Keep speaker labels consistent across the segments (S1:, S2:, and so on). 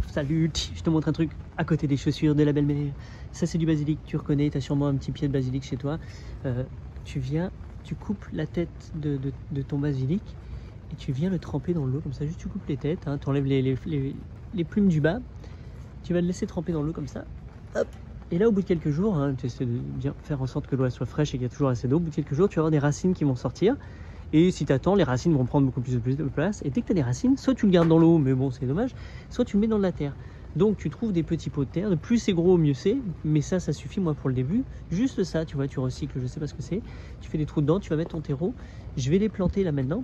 S1: Salut, je te montre un truc à côté des chaussures de la belle-mère. Ça c'est du basilic, tu reconnais, tu as sûrement un petit pied de basilic chez toi. Tu viens, tu coupes la tête de ton basilic et tu viens le tremper dans l'eau, comme ça, juste tu coupes les têtes, hein, tu enlèves les plumes du bas, tu vas le laisser tremper dans l'eau comme ça. Hop. Et là au bout de quelques jours, hein, tu essaies de bien faire en sorte que l'eau soit fraîche et qu'il y a toujours assez d'eau. Au bout de quelques jours, tu vas avoir des racines qui vont sortir. Et si tu attends, les racines vont prendre beaucoup plus de place. Et dès que tu as des racines, soit tu le gardes dans l'eau, mais bon, c'est dommage, soit tu le mets dans de la terre. Donc tu trouves des petits pots de terre. De plus c'est gros, mieux c'est. Mais ça suffit, moi, pour le début. Juste ça, tu vois, tu recycles, je sais pas ce que c'est. Tu fais des trous dedans, tu vas mettre ton terreau. Je vais les planter là maintenant.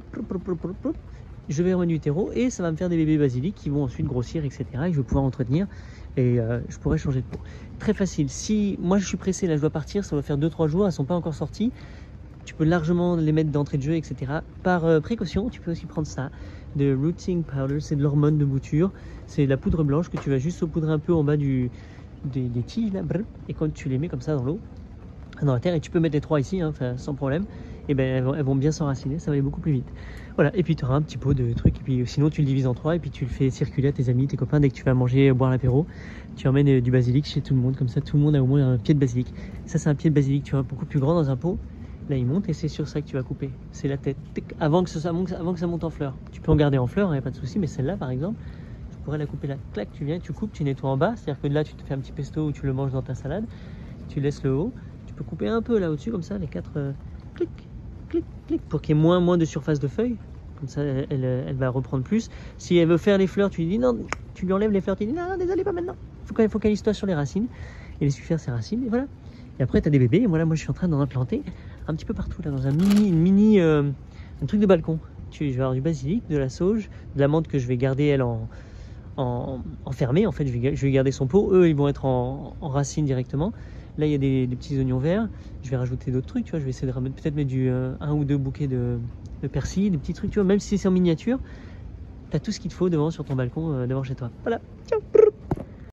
S1: Je vais remettre du terreau et ça va me faire des bébés basilic qui vont ensuite grossir, etc. Et je vais pouvoir entretenir et je pourrais changer de pot. Très facile. Si moi je suis pressé, là je dois partir, ça va faire 2-3 jours, elles sont pas encore sorties. Tu peux largement les mettre d'entrée de jeu, etc. Par précaution, tu peux aussi prendre ça, de rooting powder, c'est de l'hormone de bouture. C'est de la poudre blanche que tu vas juste saupoudrer un peu en bas des tiges, là, et quand tu les mets comme ça dans l'eau, dans la terre, et tu peux mettre les 3 ici, hein, sans problème, et ben elles vont bien s'enraciner, ça va aller beaucoup plus vite. Voilà, et puis tu auras un petit pot de trucs, et puis sinon tu le divises en 3, et puis tu le fais circuler à tes amis, tes copains, dès que tu vas manger, boire l'apéro, tu emmènes du basilic chez tout le monde, comme ça tout le monde a au moins un pied de basilic. Ça c'est un pied de basilic, tu vois, beaucoup plus grand dans un pot. Là il monte et c'est sur ça que tu vas couper, c'est la tête, avant que ça monte en fleurs. Tu peux en garder en fleurs, il n'y a pas de souci, mais celle-là par exemple, tu pourrais la couper là, clac, tu viens, tu coupes, tu nettoies en bas, c'est-à-dire que là tu te fais un petit pesto ou tu le manges dans ta salade, tu laisses le haut, tu peux couper un peu là au-dessus comme ça, les 4 clic, clic, clic, pour qu'il y ait moins de surface de feuilles, comme ça elle va reprendre plus. Si elle veut faire les fleurs, tu lui dis non, tu lui enlèves les fleurs, tu lui dis non, désolé, pas maintenant, focalise-toi sur les racines, et laisse-lui faire ses racines, et voilà. Et après, tu as des bébés. Et voilà, moi, je suis en train d'en implanter un petit peu partout, là, dans un un truc de balcon. Je vais avoir du basilic, de la sauge, de la menthe que je vais garder, elle, enfermée. En fait, je vais garder son pot. Eux, ils vont être en racine directement. Là, il y a des petits oignons verts. Je vais rajouter d'autres trucs, tu vois. Je vais essayer de peut-être mettre un ou deux bouquets de persil, des petits trucs, tu vois. Même si c'est en miniature, tu as tout ce qu'il te faut devant sur ton balcon, devant chez toi. Voilà. Ciao.